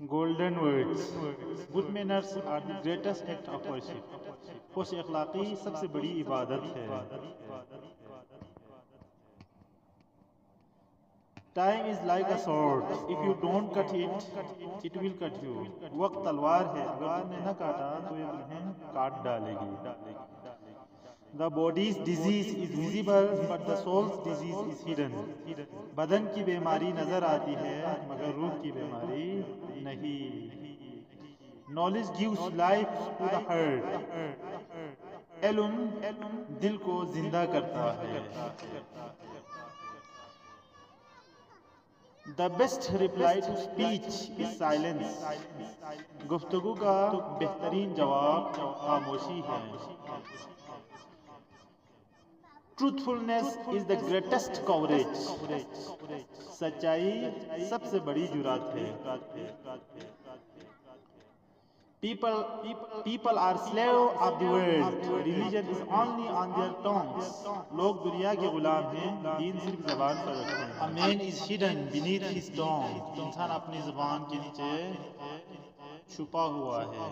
Golden words. Good manners are the greatest act of worship. खुश अखलाक़ी सबसे बड़ी इबादत है. Time is like a sword. If you don't cut it, it will cut you. वक्त तलवार है, अगर तुमने न काटा तो ये तुम्हें काट डालेगी. The body's disease is visible, but the soul's disease is hidden. बदन की बीमारी नजर आती है, मगर रूह की बीमारी नहीं. Knowledge gives life to the heart. इल्म दिल को जिंदा करता है. The best reply to speech is silence. गुफ्तगू का बेहतरीन जवाब खामोशी है. Truthfulness is the greatest courage. सच्चाई सबसे बड़ी जुरात है. People are slave of the world. Religion is only on their tongues. लोग दुनिया के गुलाम हैं, दीन सिर्फ ज़बान पर रखते हैं. A man is hidden beneath his tongue. इंसान अपनी ज़बान के नीचे छुपा हुआ है.